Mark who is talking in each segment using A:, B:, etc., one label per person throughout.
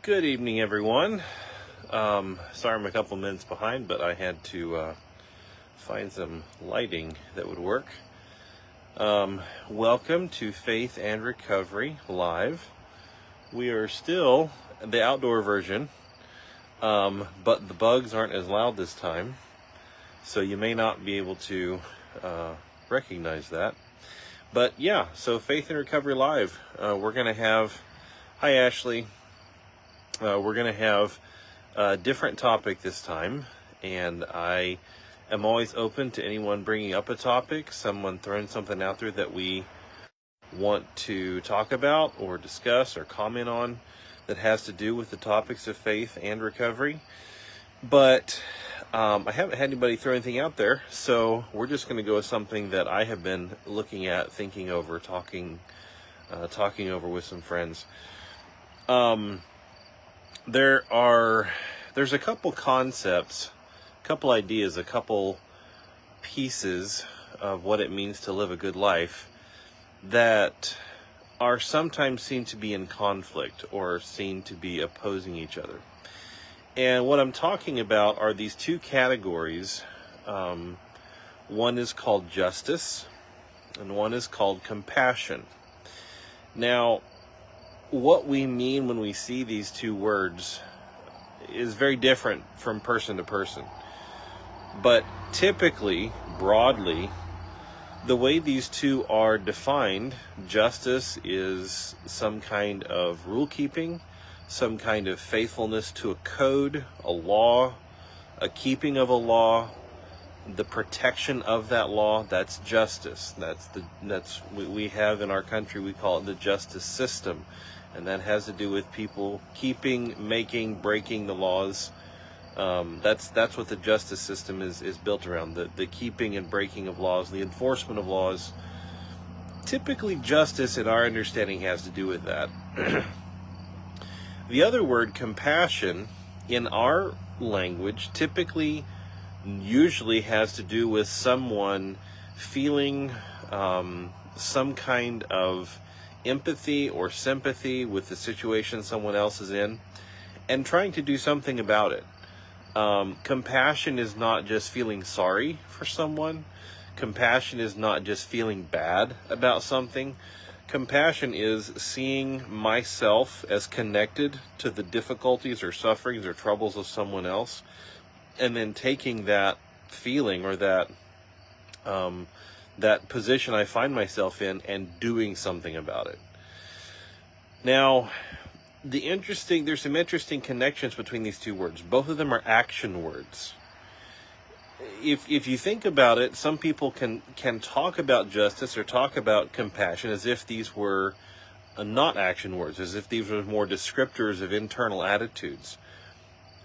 A: Good evening, everyone. Sorry I'm a couple minutes behind, but I had to find some lighting that would work. Welcome to Faith and Recovery Live. We are still the outdoor version, but the bugs aren't as loud this time, so you may not be able to recognize that. But yeah, so Faith and Recovery Live, we're going to have, hi Ashley, we're going to have a different topic this time, and I am always open to anyone bringing up a topic, someone throwing something out there that we want to talk about or discuss or comment on that has to do with the topics of faith and recovery. But I haven't had anybody throw anything out there, so we're just going to go with something that I have been looking at, thinking over, talking over with some friends. There's a couple concepts, a couple ideas, a couple pieces of what it means to live a good life that are sometimes seen to be in conflict or seen to be opposing each other. And what I'm talking about are these two categories. One is called justice, and one is called compassion. Now, what we mean when we see these two words is very different from person to person. But typically, broadly, the way these two are defined, justice is some kind of rule keeping, some kind of faithfulness to a code, a law, a keeping of a law, the protection of that law. That's justice. We have in our country, we call it the justice system. And that has to do with people keeping, making, breaking the laws. That's what the justice system is built around, the keeping and breaking of laws, the enforcement of laws. Typically, justice, in our understanding, has to do with that. The other word, compassion, in our language, usually has to do with someone feeling some kind of empathy or sympathy with the situation someone else is in and trying to do something about it. Compassion is not just feeling sorry for someone. Compassion is not just feeling bad about something. Compassion is seeing myself as connected to the difficulties or sufferings or troubles of someone else, and then taking that feeling or that position I find myself in and doing something about it. Now, there's some interesting connections between these two words. Both of them are action words. If you think about it, some people can talk about justice or talk about compassion as if these were not action words, as if these were more descriptors of internal attitudes.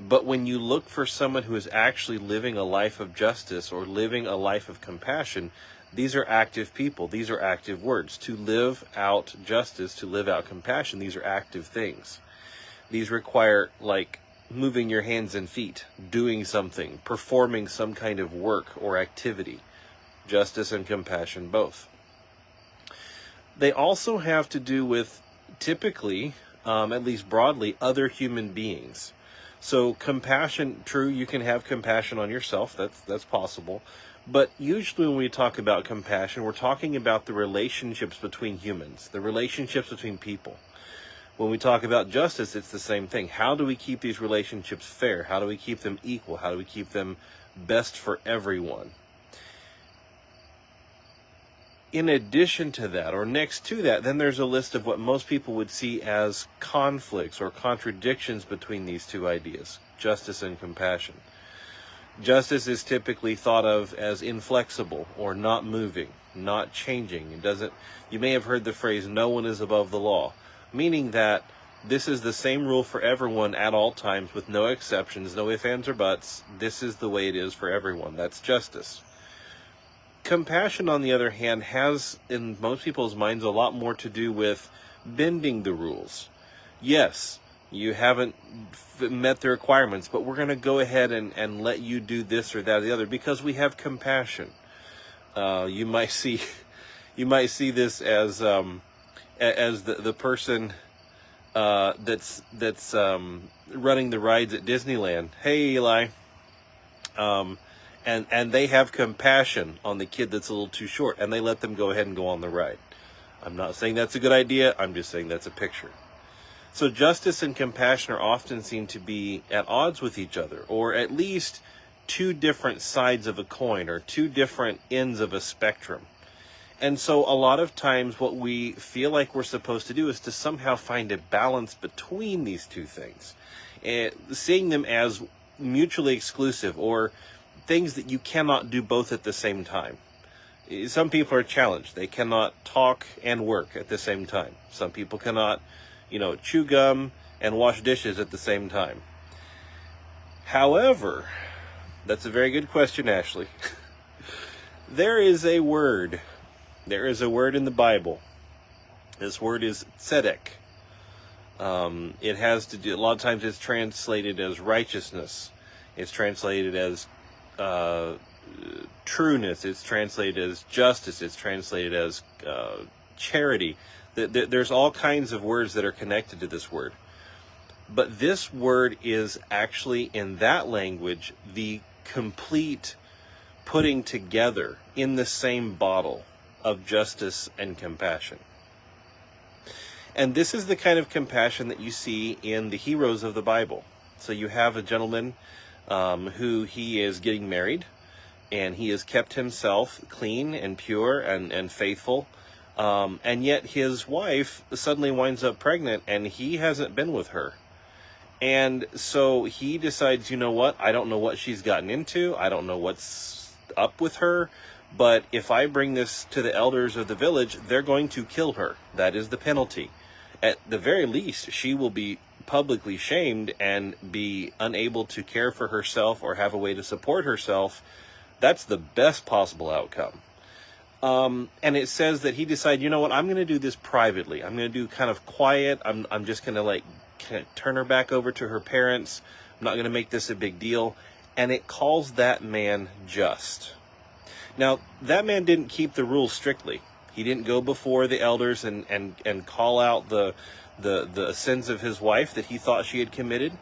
A: But when you look for someone who is actually living a life of justice or living a life of compassion, these are active people. These are active words. To live out justice, to live out compassion, these are active things. These require, like, moving your hands and feet, doing something, performing some kind of work or activity. Justice and compassion both. They also have to do with, typically, at least broadly, other human beings. So compassion, true, you can have compassion on yourself. That's possible. But usually when we talk about compassion, we're talking about the relationships between humans, the relationships between people. When we talk about justice, it's the same thing. How do we keep these relationships fair? How do we keep them equal? How do we keep them best for everyone? In addition to that, or next to that, then there's a list of what most people would see as conflicts or contradictions between these two ideas, justice and compassion. Justice is typically thought of as inflexible or not moving, not changing. You may have heard the phrase, no one is above the law, meaning that this is the same rule for everyone at all times with no exceptions, no ifs, ands, or buts. This is the way it is for everyone. That's justice. Compassion, on the other hand, has, in most people's minds, a lot more to do with bending the rules. Yes, you haven't met the requirements, but we're going to go ahead and let you do this or that or the other because we have compassion. You might see this as the person that's running the rides at Disneyland. Hey, Eli. And they have compassion on the kid that's a little too short, and they let them go ahead and go on the ride. I'm not saying that's a good idea. I'm just saying that's a picture. So justice and compassion are often seen to be at odds with each other, or at least two different sides of a coin, or two different ends of a spectrum. And so a lot of times what we feel like we're supposed to do is to somehow find a balance between these two things, and seeing them as mutually exclusive, or things that you cannot do both at the same time. Some people are challenged. They cannot talk and work at the same time. Some people cannot, chew gum and wash dishes at the same time. However, that's a very good question, Ashley. There is a word in the Bible. This word is tzedek. It has to do, a lot of times it's translated as righteousness. It's translated as trueness. It's translated as justice. It's translated as charity. There's all kinds of words that are connected to this word. But this word is actually, in that language, the complete putting together in the same bottle of justice and compassion. And this is the kind of compassion that you see in the heroes of the Bible. So you have a gentleman who he is getting married, and he has kept himself clean and pure and faithful, and yet his wife suddenly winds up pregnant, and he hasn't been with her. And so he decides, you know what, I don't know what she's gotten into, I don't know what's up with her, but if I bring this to the elders of the village, they're going to kill her. That is the penalty. At the very least, she will be publicly shamed and be unable to care for herself or have a way to support herself. That's the best possible outcome. And it says that he decided, you know what, I'm going to do this privately. I'm going to do kind of quiet. I'm just going to kind of turn her back over to her parents. I'm not going to make this a big deal. And it calls that man just. Now, that man didn't keep the rules strictly. He didn't go before the elders and call out the sins of his wife that he thought she had committed.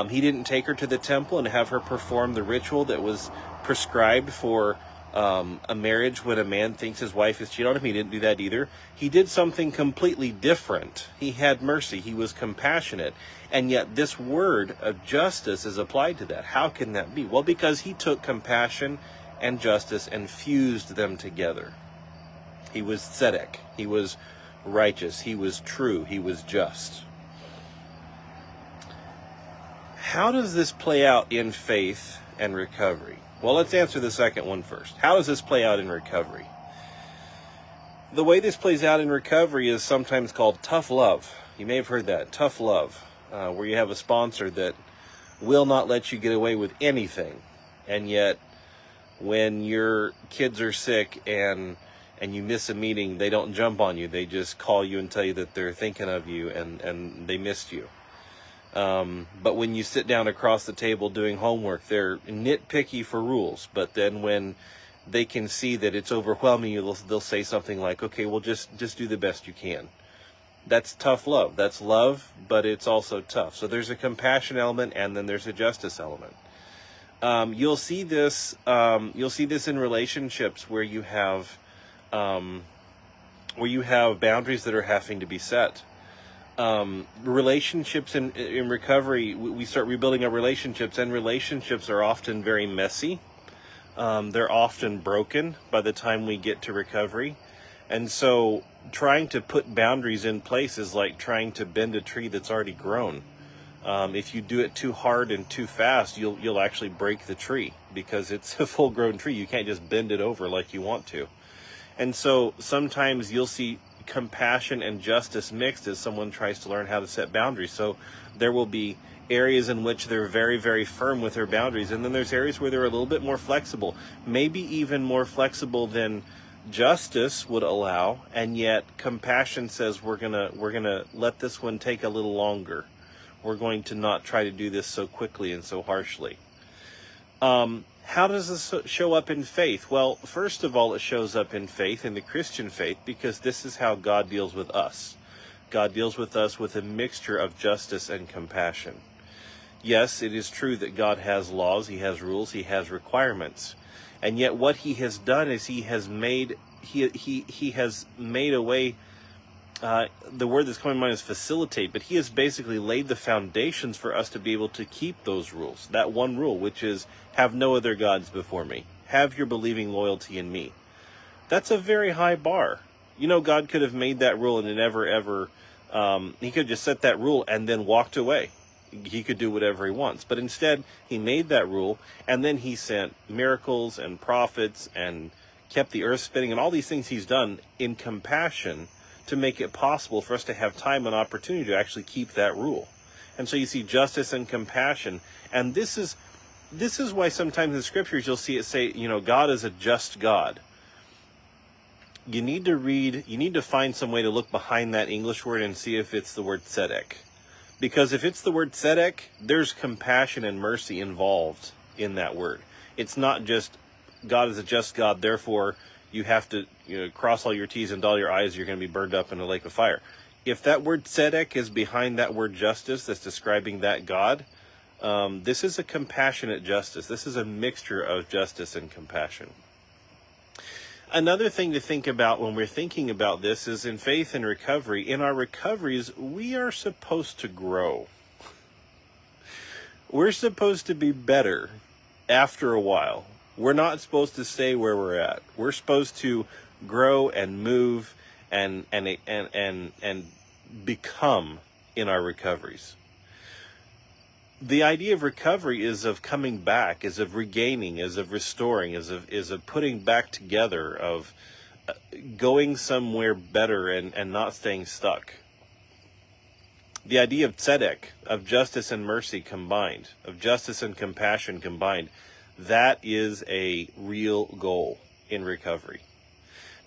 A: He didn't take her to the temple and have her perform the ritual that was prescribed for a marriage when a man thinks his wife is cheating on him. He didn't do that either. He did something completely different. He had mercy. He was compassionate. And yet this word of justice is applied to that. How can that be? Well, because he took compassion and justice and fused them together. He was tzedek. He was righteous. He was true. He was just. How does this play out in faith and recovery? Well, let's answer the second one first. How does this play out in recovery? The way this plays out in recovery is sometimes called tough love. You may have heard that, tough love, where you have a sponsor that will not let you get away with anything. And yet, when your kids are sick and you miss a meeting, they don't jump on you. They just call you and tell you that they're thinking of you and they missed you. But when you sit down across the table doing homework, they're nitpicky for rules. But then when they can see that it's overwhelming you, they'll say something like, okay, well, just do the best you can. That's tough love. That's love, but it's also tough. So there's a compassion element, and then there's a justice element. You'll see this in relationships where you have boundaries that are having to be set. Relationships in recovery, we start rebuilding our relationships, and relationships are often very messy. They're often broken by the time we get to recovery. And so trying to put boundaries in place is like trying to bend a tree that's already grown. If you do it too hard and too fast, you'll actually break the tree, because it's a full-grown tree. You can't just bend it over like you want to. And so sometimes you'll see compassion and justice mixed as someone tries to learn how to set boundaries. So there will be areas in which they're very, very firm with their boundaries, and then there's areas where they're a little bit more flexible, maybe even more flexible than justice would allow, and yet compassion says we're gonna let this one take a little longer. We're going to not try to do this so quickly and so harshly. How does this show up in faith? Well, first of all, it shows up in faith, in the Christian faith, because this is how God deals with us. God deals with us with a mixture of justice and compassion. Yes, it is true that God has laws, he has rules, he has requirements. And yet what he has done is he has made a way, the word that's coming to mind is facilitate, but he has basically laid the foundations for us to be able to keep those rules. That one rule, which is, have no other gods before me. Have your believing loyalty in me. That's a very high bar. You know, God could have made that rule and it never ever, he could have just set that rule and then walked away. He could do whatever he wants. But instead, he made that rule, and then he sent miracles and prophets and kept the earth spinning, and all these things he's done in compassion to make it possible for us to have time and opportunity to actually keep that rule. And so you see justice and compassion. And this is why sometimes in the scriptures you'll see it say, you know, God is a just God. You need to find some way to look behind that English word and see if it's the word tzedek. Because if it's the word tzedek, there's compassion and mercy involved in that word. It's not just God is a just God, therefore you have to cross all your T's and dot all your I's, you're going to be burned up in a lake of fire. If that word tzedek is behind that word justice that's describing that God, this is a compassionate justice. This is a mixture of justice and compassion. Another thing to think about when we're thinking about this is in faith and recovery. In our recoveries, we are supposed to grow. We're supposed to be better after a while. We're not supposed to stay where we're at. We're supposed to grow and move and become in our recoveries. The idea of recovery is of coming back, is of regaining, is of restoring, is of putting back together, of going somewhere better and not staying stuck. The idea of tzedek, of justice and mercy combined, of justice and compassion combined, that is a real goal in recovery.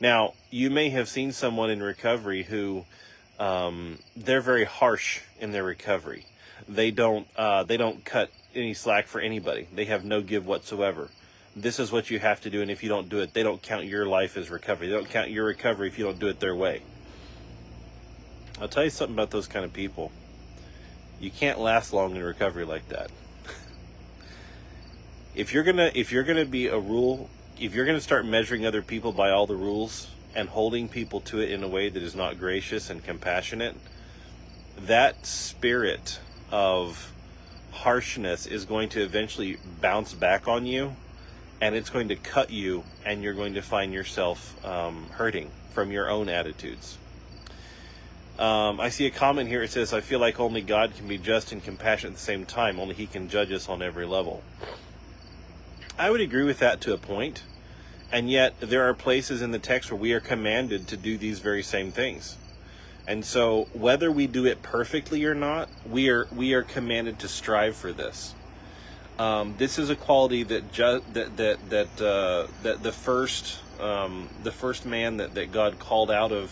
A: Now, you may have seen someone in recovery who they're very harsh in their recovery. They don't cut any slack for anybody. They have no give whatsoever. This is what you have to do, and if you don't do it, they don't count your life as recovery. They don't count your recovery if you don't do it their way. I'll tell you something about those kind of people. You can't last long in recovery like that. If you're gonna be a rule, if you're gonna start measuring other people by all the rules and holding people to it in a way that is not gracious and compassionate, that spirit of harshness is going to eventually bounce back on you, and it's going to cut you, and you're going to find yourself hurting from your own attitudes. I see a comment here. It says, I feel like only God can be just and compassionate at the same time. Only he can judge us on every level. I would agree with that to a point, and yet there are places in the text where we are commanded to do these very same things. And so whether we do it perfectly or not, we are commanded to strive for this. This is a quality that the first man that God called out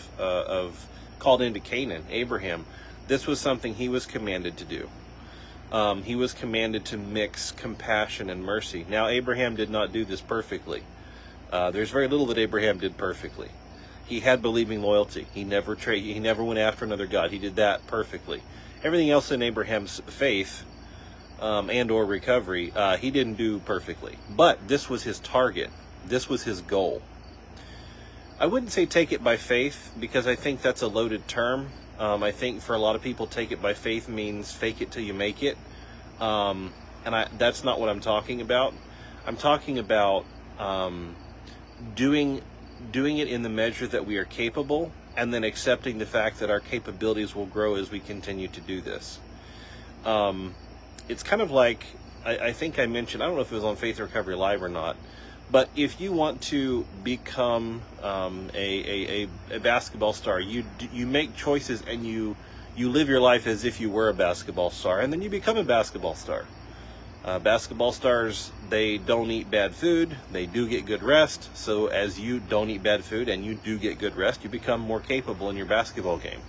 A: called into Canaan, Abraham. This was something he was commanded to do. He was commanded to mix compassion and mercy. Now, Abraham did not do this perfectly. There's very little that Abraham did perfectly. He had believing loyalty. He never went after another god. He did that perfectly. Everything else in Abraham's faith and or recovery, he didn't do perfectly. But this was his target. This was his goal. I wouldn't say take it by faith, because I think that's a loaded term. I think for a lot of people, take it by faith means fake it till you make it. That's not what I'm talking about. I'm talking about doing it in the measure that we are capable, and then accepting the fact that our capabilities will grow as we continue to do this. It's kind of like, I think I mentioned, I don't know if it was on Faith Recovery Live or not, but if you want to become a basketball star, you make choices and you live your life as if you were a basketball star, and then you become a basketball star. Basketball stars, they don't eat bad food, they do get good rest. So as you don't eat bad food and you do get good rest, you become more capable in your basketball game.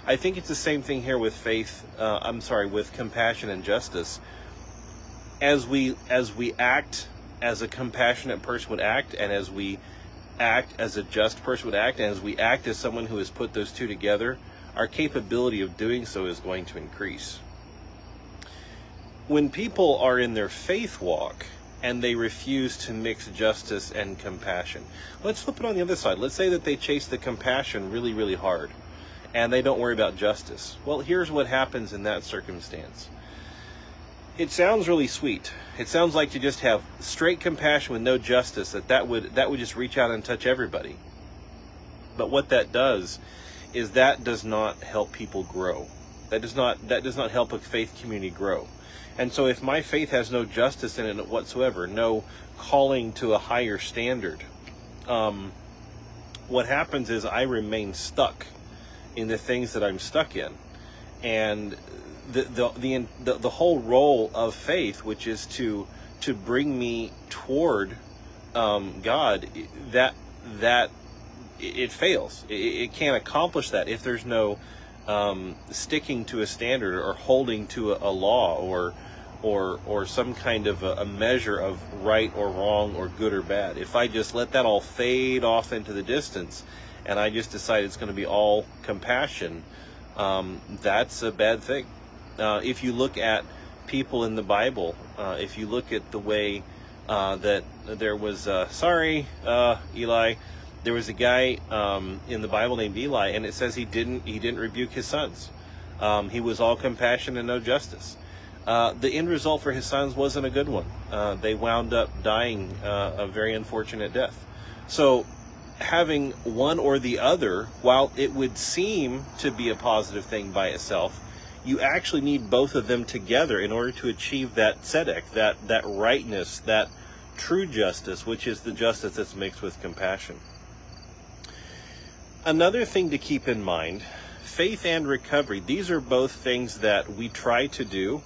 A: I think it's the same thing here with with compassion and justice. As we act as a compassionate person would act, and as we act as a just person would act, and as we act as someone who has put those two together, our capability of doing so is going to increase. When people are in their faith walk and they refuse to mix justice and compassion, let's flip it on the other side. Let's say that they chase the compassion really, really hard and they don't worry about justice. Well, here's what happens in that circumstance. It sounds really sweet. It sounds like to just have straight compassion with no justice, that would just reach out and touch everybody. But what that does is that does not help people grow. That does not help a faith community grow. And so if my faith has no justice in it whatsoever, no calling to a higher standard, what happens is I remain stuck in the things that I'm stuck in. And the whole role of faith, which is to bring me toward God, that it fails. It can't accomplish that if there's no sticking to a standard or holding to a law or some kind of a measure of right or wrong or good or bad. If I just let that all fade off into the distance and I just decide it's going to be all compassion, that's a bad thing. If you look at people in the Bible, if you look at the way that there was, Eli, there was a guy in the Bible named Eli, and it says he didn't rebuke his sons. He was all compassion and no justice. The end result for his sons wasn't a good one. They wound up dying a very unfortunate death. So having one or the other, while it would seem to be a positive thing by itself, you actually need both of them together in order to achieve that tzedek, that rightness, that true justice, which is the justice that's mixed with compassion. Another thing to keep in mind, faith and recovery, these are both things that we try to do,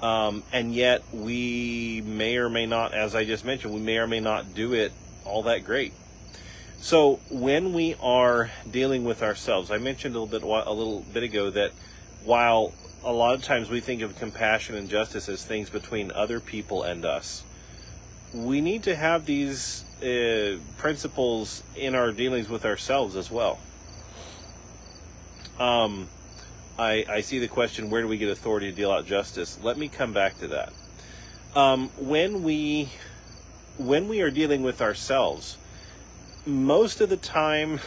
A: and yet we may or may not, as I just mentioned, we may or may not do it all that great. So when we are dealing with ourselves, I mentioned a little bit ago that while a lot of times we think of compassion and justice as things between other people and us, we need to have these principles in our dealings with ourselves as well. I see the question, where do we get authority to deal out justice? Let me come back to that. When we are dealing with ourselves, most of the time,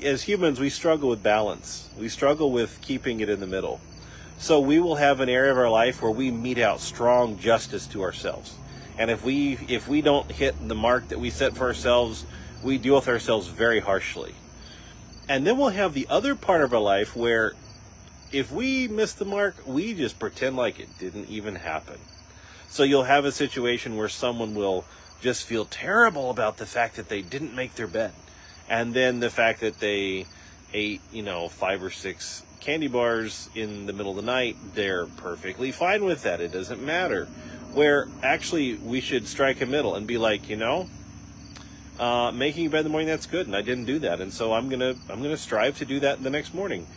A: as humans, we struggle with balance. We struggle with keeping it in the middle. So we will have an area of our life where we mete out strong justice to ourselves. And if we don't hit the mark that we set for ourselves, we deal with ourselves very harshly. And then we'll have the other part of our life where if we miss the mark, we just pretend like it didn't even happen. So you'll have a situation where someone will just feel terrible about the fact that they didn't make their bed. And then the fact that they ate, 5 or 6 candy bars in the middle of the night, they're perfectly fine with that. It doesn't matter. Where actually we should strike a middle and be like, making your bed in the morning, that's good, and I didn't do that, and so I'm gonna strive to do that the next morning.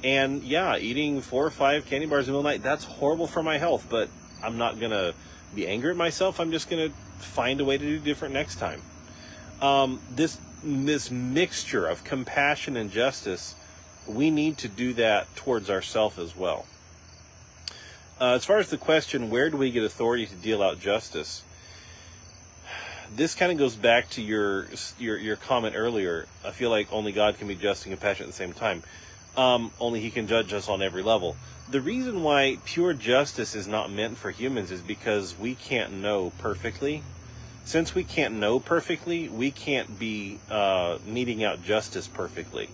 A: And yeah, eating 4 or 5 candy bars in the middle of the night, that's horrible for my health, but I'm not gonna be angry at myself. I'm just gonna find a way to do different next time. This mixture of compassion and justice, we need to do that towards ourselves as well. As far as the question, where do we get authority to deal out justice? This kind of goes back to your comment earlier. I feel like only God can be just and compassionate at the same time. Only He can judge us on every level. The reason why pure justice is not meant for humans is because we can't know perfectly. Since we can't know perfectly, we can't be meting out justice perfectly.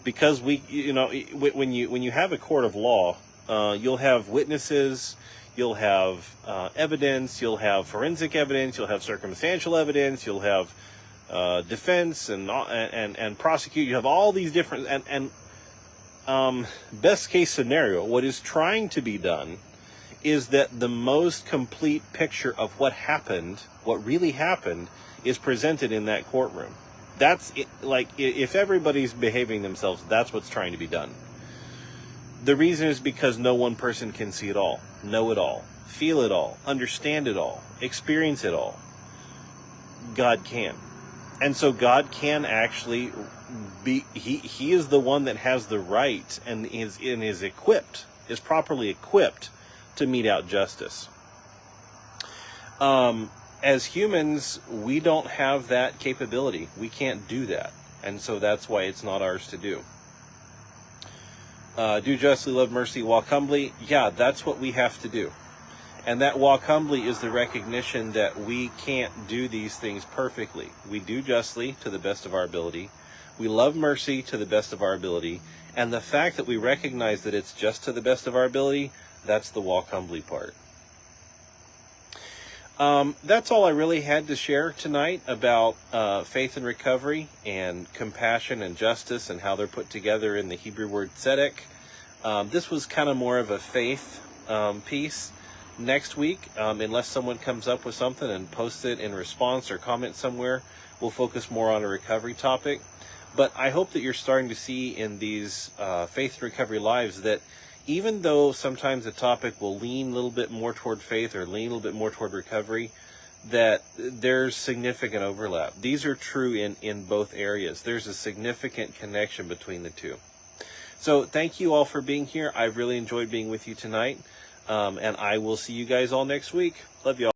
A: Because when you have a court of law, you'll have witnesses, you'll have evidence, you'll have forensic evidence, you'll have circumstantial evidence, you'll have defense and prosecute. You have all these different and best case scenario. What is trying to be done is that the most complete picture of what happened, what really happened, is presented in that courtroom. That's it. Like, if everybody's behaving themselves, that's what's trying to be done. The reason is because no one person can see it all, know it all, feel it all, understand it all, experience it all. God can. And so God can actually he is the one that has the right and is equipped, is properly equipped to mete out justice. As humans, we don't have that capability. We can't do that. And so that's why it's not ours to do. Do justly, love mercy, walk humbly. Yeah, that's what we have to do. And that walk humbly is the recognition that we can't do these things perfectly. We do justly to the best of our ability. We love mercy to the best of our ability. And the fact that we recognize that it's just to the best of our ability, that's the walk humbly part. That's all I really had to share tonight about faith and recovery and compassion and justice and how they're put together in the Hebrew word tzedek. This was kind of more of a faith piece. Next week, unless someone comes up with something and posts it in response or comment somewhere, we'll focus more on a recovery topic. But I hope that you're starting to see in these faith and recovery lives that even though sometimes a topic will lean a little bit more toward faith or lean a little bit more toward recovery, that there's significant overlap. These are true in both areas. There's a significant connection between the two. So thank you all for being here. I've really enjoyed being with you tonight. And I will see you guys all next week. Love you all.